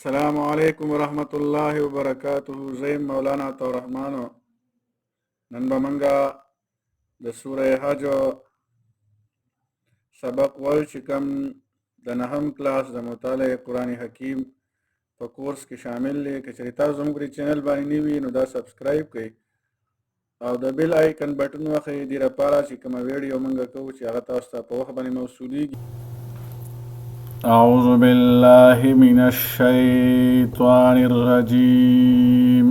السلام علیکم ورحمت الله وبرکاته. زیم مولانا عطاالرحمن. نن به موږ د سوره حج سبق وایو چې کوم د نهم کلاس د مطالعه قرآن حکیم په کورس کې شامل دی. که چېرې تاسو زموږ دې چینل باندې نه وي نو دا سبسکرایب کړئ او د بیل آیکن بټن وښیئ دې لپاره چې کومه ویډیو موږ کوو چې هغه تاسو ته په وخت باندې موصولیږي. أعوذ بالله من الشيطان الرجيم.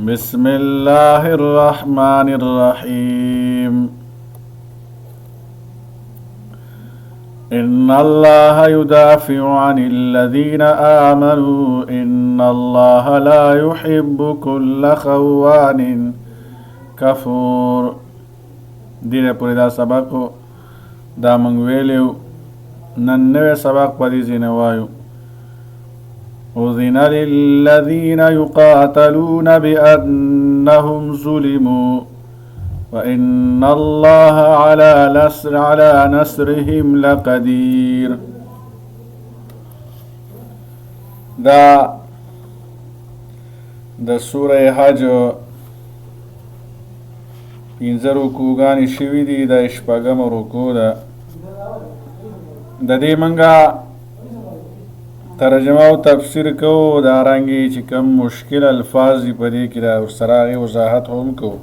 بسم الله الرحمن الرحيم. إن الله يدافع عن الذين آمنوا إن الله لا يحب كل خوان كفور. دینه پوری دا سبقو دا منگ ویلیو نن نوی سبق پا دی زین وایو. اذن للذین یقاتلون بأنهم ظلموا وإن الله على نصرهم لقدیر. دا د سوره حج پنځه رکوګانې شوي دي. دا شپږمه رکوع ده. د دې منګه ترجمه او تفسیر کوو. دارنګې چې کوم مشکل الفاظ دي په دې کې دا ورسره هغې وضاحت هم کوو.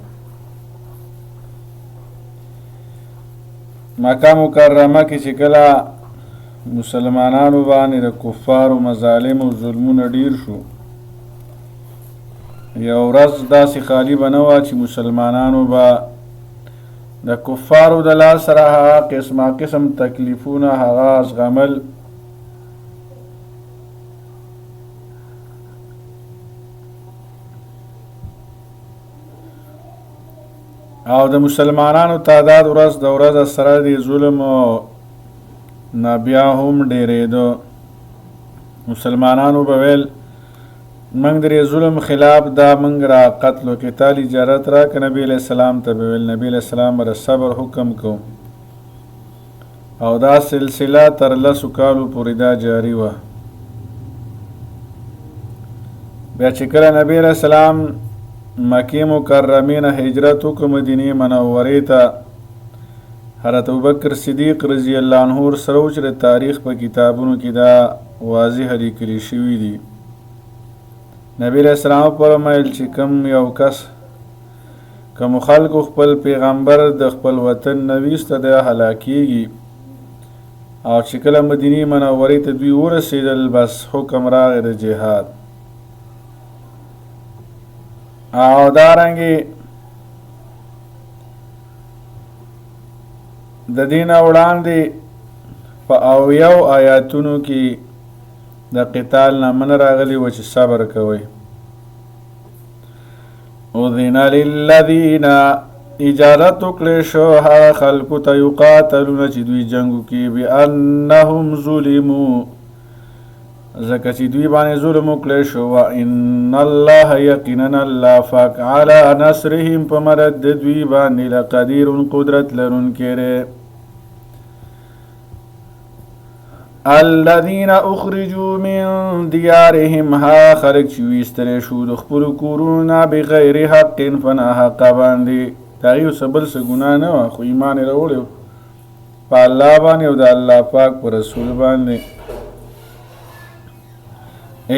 مکه مکرمه کې چې کله مسلمانانو باندې د کفارو مظالم او ظلمونه ډیر شو، یو ورځ داسې خالی به نه وه چې مسلمانانو به د کفارو د لاس سره هغه قسمه قسم تکلیفونه هغه زغمل. او د مسلمانانو تعداد ورځ د ورځ سره د ظلم نه بیا هم ډېرېده. مسلمانانو به ویل منگ در ظلم خلاف دا منگ را قتل و قتال اجارت را که نبی علیہ السلام تبویل. نبی علیہ السلام را صبر حکم کو او دا سلسله تر لسو کالو پوری دا جاری و. بیا چې کله نبی علیہ السلام مکی مکرمین هجرت وکړ مدینې منورې ته، حضرت ابوبکر صدیق رضی الله عنه سره و چې د تاریخ په کتابونو کې دا واضح لیکلي شوي دي. نبی علیہ السلام فرمایل چې کوم یو کس کوم خلکو خپل پیغمبر د خپل وطن نه ویسته د هلاکیږي، او چې کله مدینې منورې ته دوی ورسېدل بس حکم راغی د جهاد. او دارنګې د دې نه وړاندې په اویو آیاتونو کې د قتال نه من راغلی و چې صبر کوئ. اذن للذین اجازت وکړی شو هغه خلکو ته یقاتلونه چې دوی جنګ وکړي بأنهم ظلموا ځکه چې دوی باندې ظلم وکړی شو. وان الله یقینا الله پاک علی نصرهم په مدد د دوی باندې لقدیر قدرت لرونکی دی. الذين اخرجوا من ديارهم ها خلق چې ویستلی شو د خپلو کورونو بغیر حق په ناحق باندې. د هغې څه بل څه ګناه نه وه، خو ایمان یې راوړی په الله باندې او د الله پاک په رسول باندې.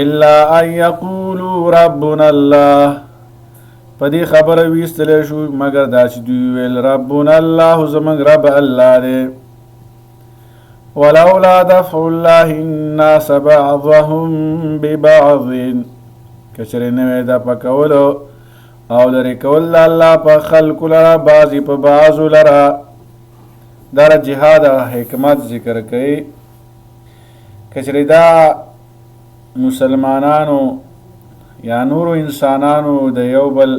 الا ان یقولوا ربنا الله په دې خبره ویستلی شو مګر دا چې دوی ویل ربنا الله زموږ رب الله دی. ولولا دفع الله الناس بعضهم ببعض کچره نوې د پکولو او لرې کول الله په خلکو لره بعضې په بعضو لره. دا جهاد حکمت ذکر کوي. کچره دا مسلمانانو یا نورو انسانانو د یو بل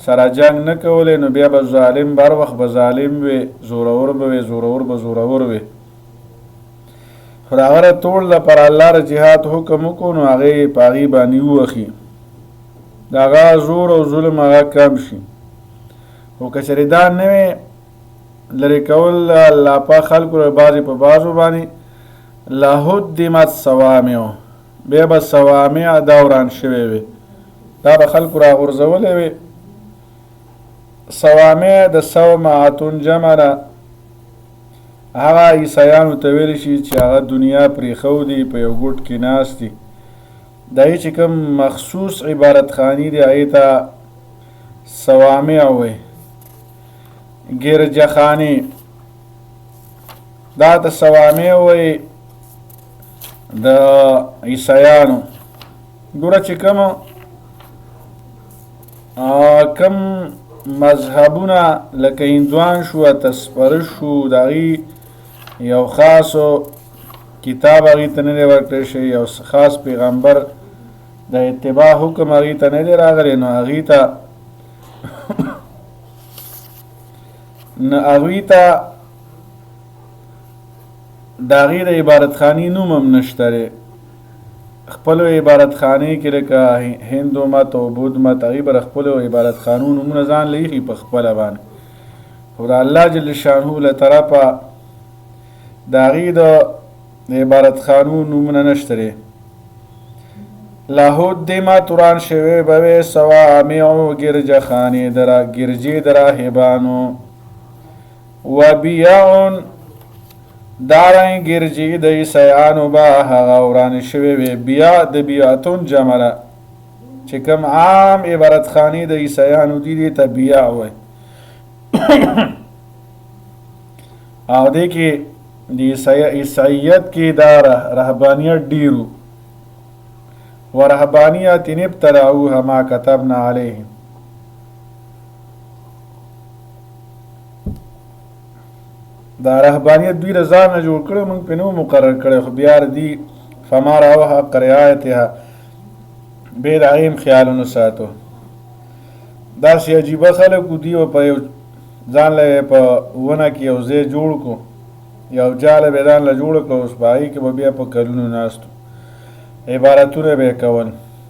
سره جنگ نه کولی نو بیا به ظالم بر وخت به ظالم وي، زورور به وي، زورور به زورور وي. خو د هغه ټول لپاره الله د جهاد حکم وکړو نو هغې په هغې باندې ووښي، د هغه زور او ظلم هغه کم شي. خو که چېرې دا نه وي لرې کول الله په خلکو بعضې په بعضو باندې لهدمت صوامع بیا به صوامع دا وران شوی وي، دا به خلکو راغورځولی وي. صوامع د صومعتون جمع ده، هغه عیسیانو ته ویلی شي چې هغه دنیا پرېښودي په یو ګوټ کې ناست دي، د هغې چې کوم مخصوص عبادتخانې دي هغې ته صوامع وایي. ګرجخانې دا ته صوامع وایي د عیسیانو. ګوره چې کم مذهبونه لکه هندوان شو، تسپرش شو، د هغې یو خاصو کتاب هغې ته نه دی ورکړی شوی، یو خاص پیغمبر د اتباع حکم هغې ته نه دی راغلی، نو هغې ته د هغې د عبادتخانې نوم هم نشته دی. خپلو عبادتخانې کې لکه هندو مت او بود مت هغې به د خپلو عبادتخانو نومونه ځان له ایښي په خپله باندې، خو د الله جل شانهو له طرفه د هغې د عبادتخانو نومونه نشته دی. لهدمت وران شوی به وی صوامع ګرجخانې ګرجې د راهبانو، و بیع دارنګ ګرجې د عیسیانو به هغه ورانې شوې وې. بیع د بیعتون جمع ده، چې کوم عام عبادتخانې د عیسیانو دي دې ته بیع وایي. او دې کې د عیسیت کې دا رهبانیت ډېرو، ورهبانیت ابتدعوها ما كتبنا علیهم. دا رهبانیت دوی د ځان نه جوړ کړی، موږ پرې نه مقرر کړی، خو بیا دي فما راوها حق رعایتها بې د هغې هم خیالونه ساتو. داسې عجیبه خلک و، دوی به په یو ځان له په ونه کې یو ځای جوړ کړو، یو جاله به یې ځان له جوړه کړه، اوس په هغې کې به بیا په کلونو ناست و، عبادتونه به یې کول.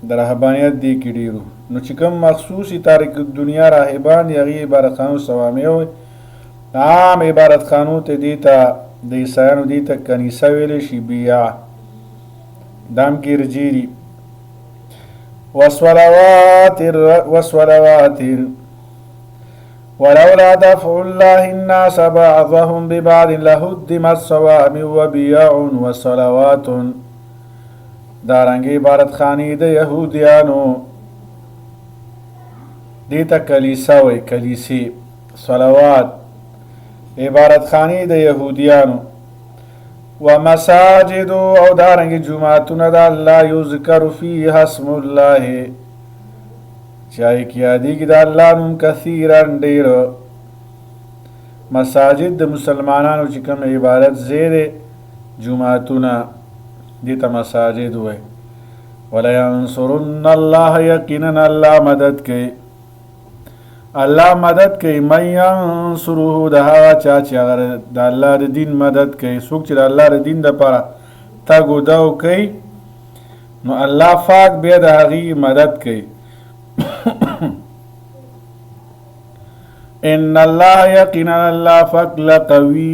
د رهبانیت دې کې ډېرو. نو چې کوم مخصوصي تاریک دنیا راهبان دي هغې عبادتخانو صوامع وایي. عام عبادتخانو ته دې ته د عیسیانو دې ته کنیسه ویلی شي، بیع دا هم ګرجې دي. وصلوات ولولا دفع الله الناس بعضهم ببعض لهدمت صوامع وبيع وصلوات. دارنګې عبادتخانې د یهودیانو دې ته کلیسه وایي، کلیسې. صلوات عبادتخانې د یهودیانو. ومساجد او دارنګې جوماتونه د الله یذکر فیها اسم الله چې هغې کې یادېږي د الله نوم کثیرا ډېر. مساجد د مسلمانانو چې کوم عبادت ځای دی، جوماتونه دې ته مساجد وایي. ولینصرن الله یقینا الله مدد کوي، الله مدد کوي. من ینصره د هغه چا چې هغه د الله د دین مدد کوي. څوک چې د الله د دین دپاره تګ و دو کوي نو الله پاک بیا د هغې مدد کوي. ان الله یقینا الله پاک لقوي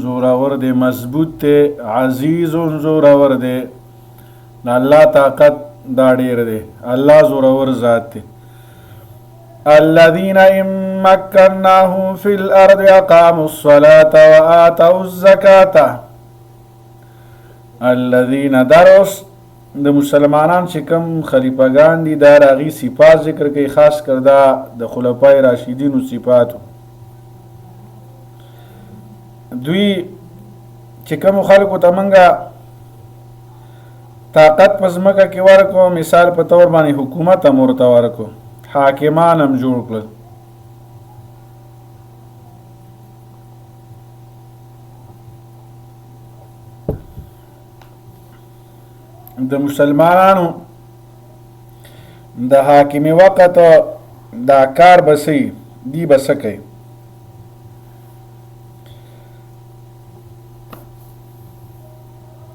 زورور دی، مضبوط دی، عزیز زورور دی. د الله طاقت دا ډېر دی، الله زورور ذات دی. الذين إن مكناهم في الأرض أقاموا الصلاة وآتوا الزكاة. الذين درس د مسلمانان چې کوم خلیفګان دي دا د هغې صفات ذکر کوي، خاص کر دا د خلفای راشدینو صفاتو. دوی چې کومو خلکو ته موږ طاقت په ځمکه کې ورکړو، مثال په طور باندې حکومت هم ورته ورکړو، حاکمان هم جوړ کړل. د مسلمانانو د حاکمي وقت دا کار بسي دی بسکي.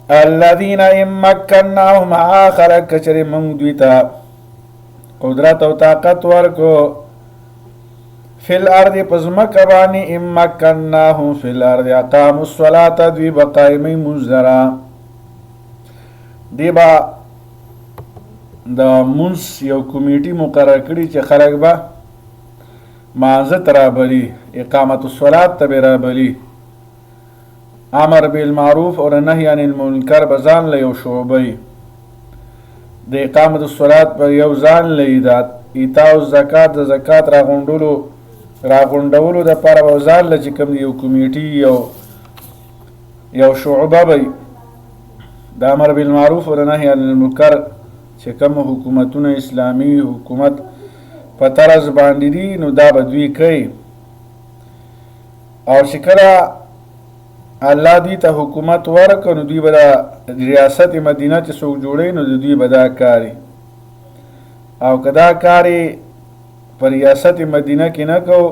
الذين إن مكناهم آخر کچر من دوی ته قدرت او طاقت ورکو فی الارض پزمک بانی. إن مكناهم فی الارض اقاموا الصلاة دوی بقائمی مزدرا دی به د مونځ یو کمیټي مقرر کړي چې خلک به مانځه ته رابلي، اقامت الصلات ته به رابلي، امر بالمعروف او نهی عن المنکر به ځان له یو شعبه د اقامت الصلات پر یو ځان له د ایتاء الزکات د زکات راغونډولو دپاره به ځان له چې کوم یو کمیټي یو شعبه به د امر بالمعروف او نهی عن المنکر چې کوم حکومتونه اسلامي حکومت په طرز باندې دي نو دا به دوی کوي. او چې کله الله دوی ته حکومت ورکړ نو دوی به د ریاست مدینه چې څوک جوړوي نو د دوی به دا کاري، او که دا کاري په ریاست مدینه کې نه کوو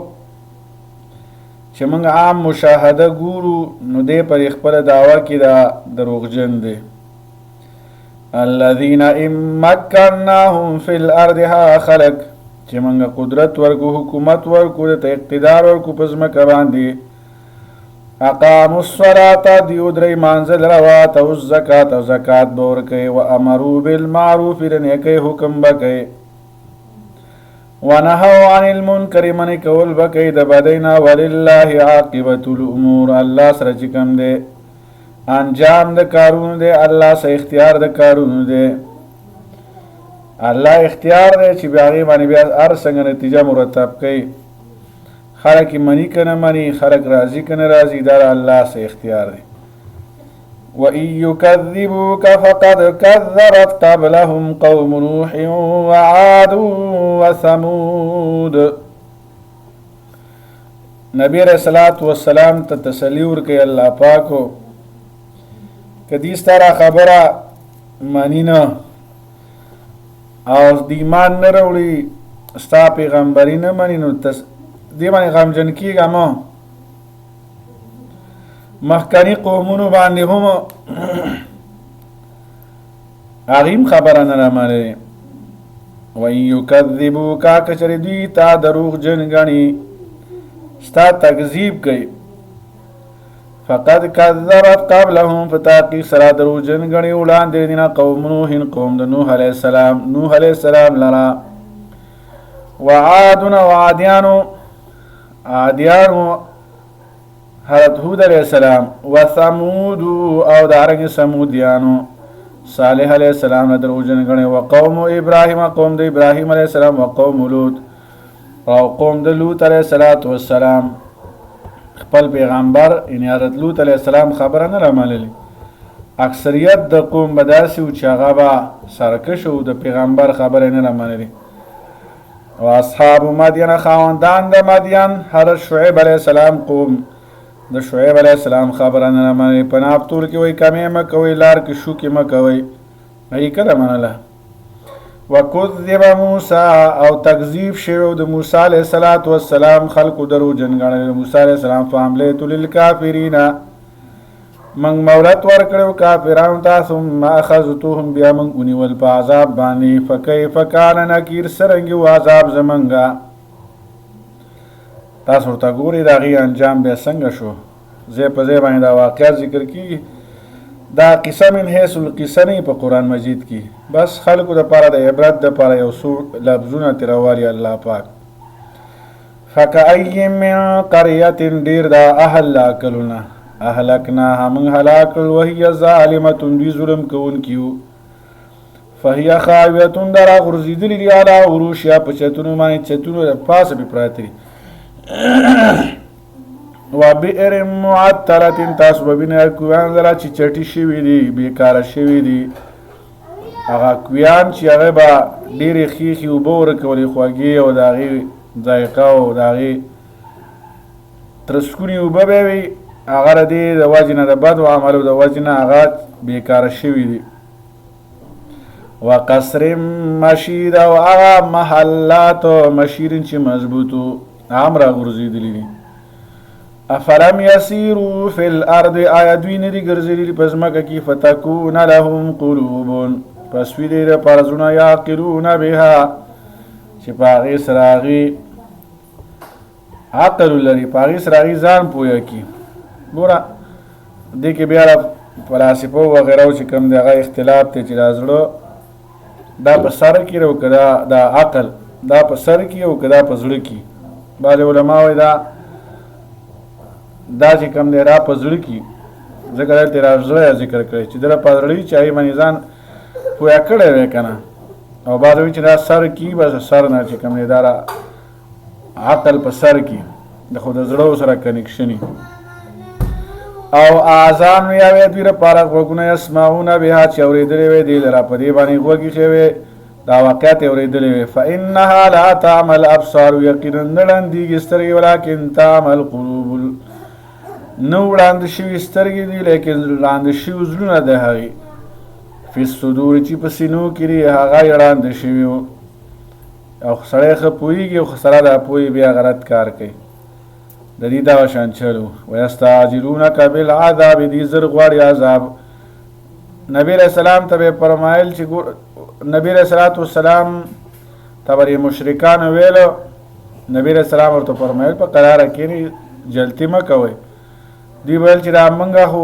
چې موږ عام مشاهده ګورو نو دی پر خپله دعوه کې دا دروغجن دی. الذین ان مکناهم فی الارض ها خلق چې موږ قدرت ورکو، حکومت ورکو، ته اقتدار ورکو په ځمکه باندې، اقاموا الصلاة دی ودرې مانځه لره، واتوا الزکات او زکات به ورکوي، وامروا بالمعروف د نیکۍ حکم به کوي، ونهوا عن المنکر منع کول به کوي د بدۍ نه، ولله عاقبة الامور الله سره چې کوم دی انجام د کارونو دی، الله سره اختیار د کارونو دی، الله اختیار دی چې بیا هغې باندې بیا هر څنګه نتیجه مرتب کوي. خلق منی کنه منی، خلق راضی کنه راضی، دا الله سے اختیار دی. وَإِن يُكَذِّبُوكَ فَقَدْ كَذَّبَتْ قَبْلَهُمْ قَوْمُ نُوحٍ وَعَادٌ وَثَمُودُ. نبی علیہ الصلوۃ والسلام ته تسلی ورکړي الله پاکو که دې ستاره خبره مانی نه او د ایمان نه راوړي، ستا پیغمبري نه مني، نو دی باندې غمجن کېږه مه. مخکني قومونو باندې هم هغې هم خبره نه رامنلې. وَإِن يُكَذِّبُوكَ که چېرې دوی تا دروغجن ګڼي، ستا تکذیب کوي، فقد کذبت قبلهم په تحقیق سره دروغجن ګڼي وړاندې دي نه قوم نوح، قوم د نوح علیه السلام، نوح علیه السلام لره، وعادون او عادیانو حضرت هود علیہ السلام، وثمود او دارنګ سمودیانو صالح علیہ السلام نه دروغجن ګڼي، وقوم ابراهیم قوم د ابراهیم علیہ السلام، وقوم لوط او قوم د لوط علیہ السلام. خپل پیغمبر یعنی حضرت لوط علیہ السلام خبره نه رامنلې. اکثریت د قوم به داسې و چې هغه به سرکش و د پیغمبر خبره نه رامنلې. و اصحاب مدین خاوندان د مدین، حضرت شعیب علیہ السلام قوم د شعیب علیہ السلام خبره نه رامنلې. په ناپتور کې وایي کمې مه کوئ، لار کې شوکې مه کوئ، هغې کله منله. وکذب موسی او تکذیب شوی د موسی علیہ السلام خلقو دروغجن ګڼل. موسی علیہ السلام فاملیت للکافرین من مولت ورکړو کافرانو ته، ثم اخذتهم بیا من ونیول په عذاب باندې، فکیف کان نکیر سرنګ و عذاب زمنګا. تاسو ورته ګورئ د هغې انجام بیا څنګه شو. ځای په ځای باندې دا واقعات ذکر کیږي. دا قصه من حیث القصه نه په قرآن مجید کې، بس خلکو دپاره د عبرت دپاره یو څو لفظونه تېروالي الله پاک. فکأی من قریة ډېر دا اهل لاکلونه، اهلکناها موږ هلاک کړل، وهي ظالمة دوی ظلم کوونکي وو، فهي خاویة دا راغورځېدلي دي علی عروشها په چتونو باندې، چتونو د پاسه پې پراته دي. وبئر معطلة تاسو به وینئ کویان لره چې چټي شوي دي، بېکاره شوي دي. هغه کویان چې هغه به ډېرې ښېښې اوبه ورکولې خوږې، او د هغې ذایقه او د هغې ترسکونې اوبه به وي، هغه د دې د وجې نه د بدو عملو د وجې نه هغه بېکاره شوي دي. وقصر مشید او هغه محلات مشیرین چې مضبوطو هم راغورځېدلي دي. افلم یسیرو فی الارض آیا دوی نه دي ګرځېدلي په ځمکه کې، فتکون لهم قلوب پس وي دې دپاره زړونه، یعقلون بها چې په هغې سره هغې عقل ولري، په هغې سره هغې ځان پویه کړي. ګوره دې کې بیا فلاسفو وغیره چې کوم دی هغه اختلاف دی چې دا زړه دا په سر کې او که دا عقل دا په سر کې او که دا په زړه کې. بعضې علما وایي دا چې کوم دی را په زړه کې ځکه دلته را زړه ذکر کړی چې دله په زړه چې هغې باندې ځان پویه کړی دی که نه. او بعضې وایي چې دا سر کې بس سر نه چې کوم دی دا عقل په سر کې د خو د زړه سره کنیکشني. او اذان وی اوی دوی لپاره غوږونه یسمعون بها چې اورېدلې وي دې لره په دې باندې غوږ ایښی وي دا واقعات اورېدلې وي. فانها لا تعمل ابصار یقینا نه ړندېږي سترګې ولکن تعمل قلوب نه وړاندې شوي سترګې دي لیکن وړاندې شوي زړونه د هغې فی الصدور چې په سینو کې دي هغه یې وړاندې شوي وو. او سړی ښه پوهېږي او سره دا پوهې بیا غلط کار کوي. د دې دغه شان چلو ویستعجلونک بالعذاب دې زر غواړي عذاب. نبی علیہ السلام ته به فرمایل چې نبی علیہ الصلوۃ والسلام ته به مشرکان ویلو نبی علیہ السلام ورته فرمایل په قراره کښېنئ جلتي مه کوئ. دوی ویل چې دا موږ خو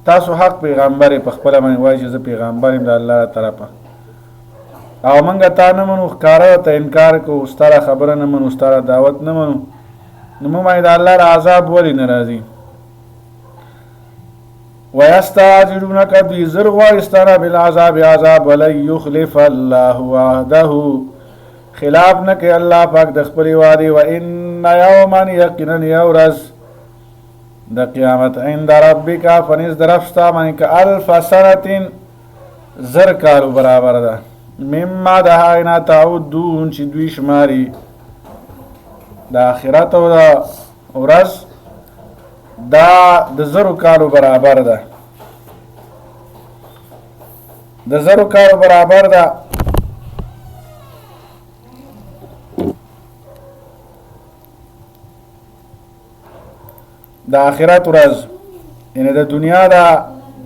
تاسو حق پیغمبر یې په خپله باندې وایي چې زه پیغمبر یم د الله طرفه او موږ تا نه منو ښکاره ته انکار کوو ستا را خبره نه منو ستا را دعوت نه منو نو موږ باندې د الله را عذاب ولې نه راځي. ویستعجلونک دوی زر غواړي ستا نه بالعذاب عذاب ولن یخلف الله وعده خلاف نه کوي الله پاک د خپلې وعدې. وان یوما یقینا یو ورځ د قیامت عند ربک فنیز د رب ستا باندې که الف سنة زر کالو برابر ده مما د هغې نه تعدون چې دوی شماري. د آخرت او د ورځ دا د زرو کالو برابر ده د زرو کالو برابر ده. د آخرت ورځ یعنی د دنیا د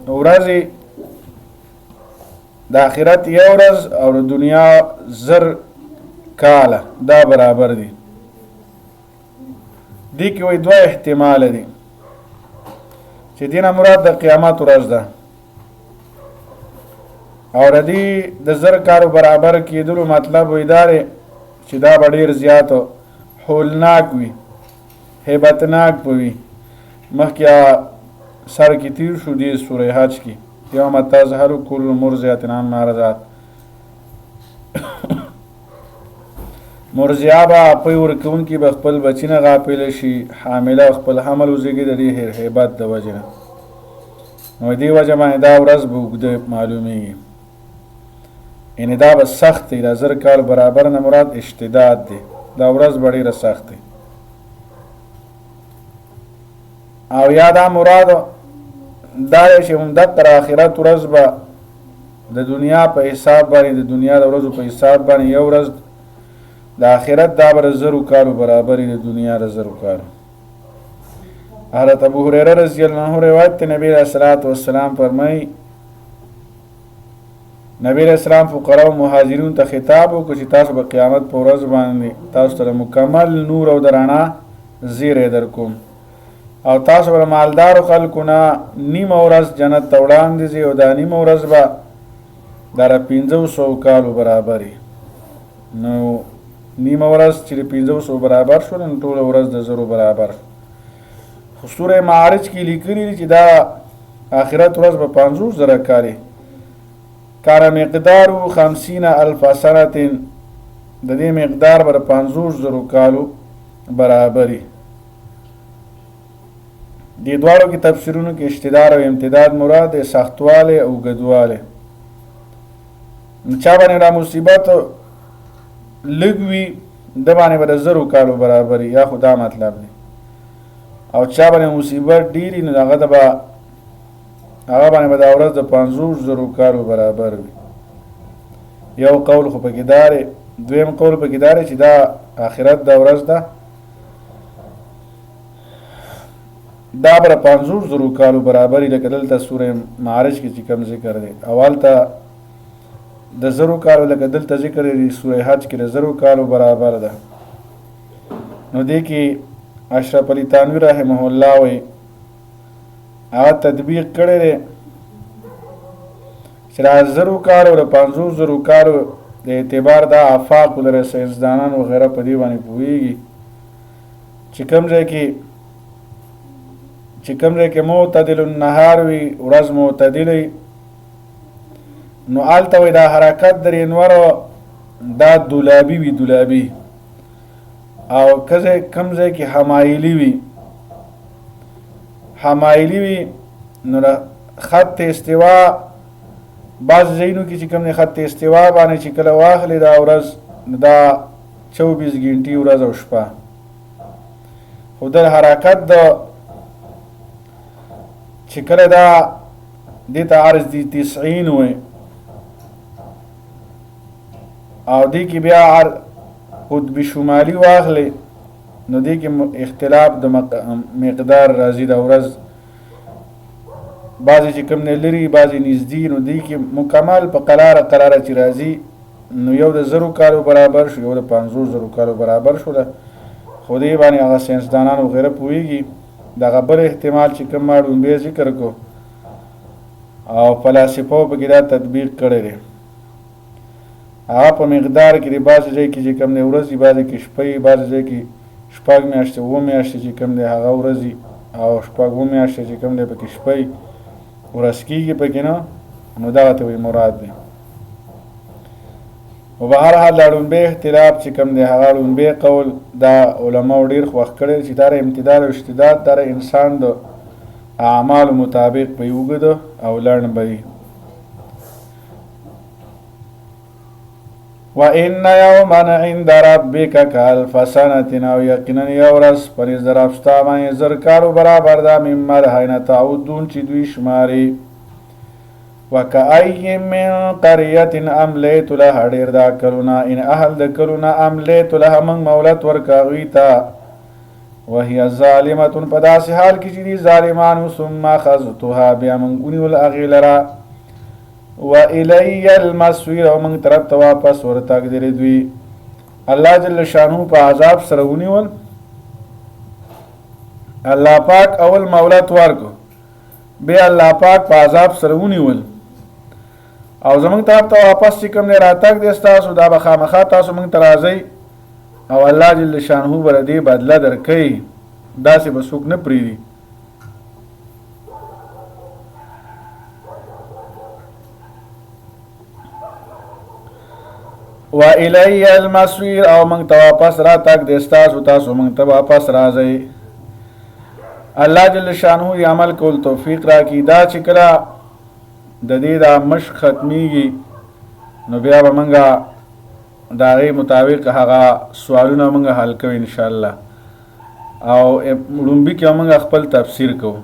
ورځې د آخرت یو ورځ او د دنیا زر کاله دا برابر دي. دې کې وایي دوه احتمال دي چې دې نه مراد د قیامت ورځ ده او د دې د زر کالو برابر کېدلو مطلب وایي دا دی چې دا به ډېر زیات هولناک وي هیبتناک به وي. مخکې سر کې تیر شو دې سوره حج کې یوم تظهر کل مرضعة عما ارضعت مرضعه به پی ورکوونکي به خپل بچي نه غافله شي حامله خپل حمل وزېږي د دې هیبت د وجې نه. نو دې وجه باندې دا ورځ به اوږده معلومیږي یعنې دا به سخت دی. د زر کال برابر نه مراد اشتداد دی. دا ورځ به ډېره سخت دی. او یا دا مراد دا دی چې همدغه تر آخرت ورځ به د دنیا په حساب باندې د دنیا د ورځو په حساب باندې یو ورځ د آخرت دا به د زرو کالو برابر د دنیا د زرو کالو. حضرت ابو هریره رضی الله عنه روایت ته نبی علیہ الصلوۃ والسلام فرمایي نبی علیہ السلام فقراء او مهاجرون ته خطاب وکړ چې تاسو به قیامت په ورځ باندې تاسو ته مکمل نور او رڼا زیری درکوم او تاسو به مالدارو خلکو نه نیمه ورځ جنت ته وړاندې ځي او دا نیمه ورځ به د 500 کالو برابر وي. نو نیمه ورځ چې د 500 برابر شو نو ټوله ورځ د زرو برابر شو. خو سوره معارج کې لیکلي دي چې دا آخرت ورځ به 500,000 کالې کار مقدار 50,000 سنة د دې مقدار به 500,000 کالو برابري. دې دواړو کې تفسیرونو کې اشتداد او امتداد مراد سختواله او ګډواله. چا باندې دا مصیبت لګوي د باندې به 0 کالو برابري یا خدا مطلب دی او چا باندې مصیبت ډیری نه هغه به د ورځ د 500,000 کالو برابر وي. یو قول خو پکې داره دویم قول پکې داره چې دا آخرت د ورځ ده دا بر 500,000 کالو برابري لکه دلته سوره معارج کې چې کوم ذکر دی اول ته د 0 کالو لکه دلته ذکر دی سوره حج کې د 0 کالو برابر ده. نو دې کې اشرف علي تانوی رحمه الله وی هغه تطبیق کړی دی چې دا 1000 کالو د 500 کالو د اعتبار دا آفاق لره ساینسدانان وغیره په دې باندې پوهېږي چې کوم ځای کې معتدل النهار وي ورځ معتدله نو هلته وایي دا حرکت د رینورو دا دولابي وي دولابي او کوم ځای کې حمایلي وي نو د خط استوا بعض ځایونو کې چې کوم د خط استوا باندې چې کله واخلي دا ورځ دا 24 غنټې ورځ او شپه خو د حرکت د چې کله دا دې ته عرض دي 90 وي او دې کې بیا قطب شمالي واخلي نو دې کې اختلاف د مقدار راځي د ورځ بعضې چې کوم نه لري بعضې نږدې نو دې کې مکمل په قراره چې راځي نو یو د 1000 کالو برابر شو یو د 500 کالو برابر شو خو دې باندې هغه ساینسدانان وغیره پوهېږي دغه بل احتمال چې کوم ما ډومبی ذکر کو او فلاسفو پکې دا تطبیق کړی دی هغه په مقدار کې د بعضې ځای کې چې کوم دی ورځې بعضې کې شپې بعضې ځای کې 6 میاشتې 7 میاشتې چې کوم دی هغه ورځې او 7 میاشتې چې کوم دی پکې شپې ورځ کېږي پکې نه نو دغه ته وایي مراد دی و به هر حال دا ړومبی اختلاف چې کوم دی هغه ړومبی قول دا علماو ډېر خوښ کړی چې دا امتداد او اشتداد دا انسان د اعمالو مطابق به اوږد او لنډ به وي وَإِنَّ يَوْمًا عِنْدَ رَبِّكَ كَأَلْفِ سَنَةٍ او یقینا یو ورځ په نزد رب ستا باندې 1000 کالو برابر ده مما د هغې نه تعودون چې دوی شماري وَكَأَيٍّ مِّن قَرْيَةٍ أَمْلَيْتُ لَهَا ډېر دا کلونه ان اهل د کلونه املیت لها موږ مهلت ورکړه هغوی ته وهي ظالمة په داسې حال کې چې دي ظالمانو ثم أخذتها بیا موږ ونیول هغې لره وإلی المصیر او موږ طرف ته واپس ورتګ دی دوی الله جل شانه په عذاب سره ونیول الله پاک اول مولت ورکو بیا الله پاک په عذاب سره ونیول او زموږ طرف ته واپس چې کوم دی راتګ دی ستاسو دا به خامخا تاسو موږ ته راځئ او الله جل شانه به د دې بدله درکوي داسې به څوک نه پرېږدي وإلی المصیر او موږ ته واپس راتګ دی ستاسو تاسو موږ ته واپس راځئ الله جل شانه یې عمل کول توفیق راکړي دا چې کله د دې دا مشق ختمیږي نو بیا به موږ د هغې مطابق هغه سوالونه موږ حل کوو انشاءالله او لومبي کې موږ خپل تفسیر کوو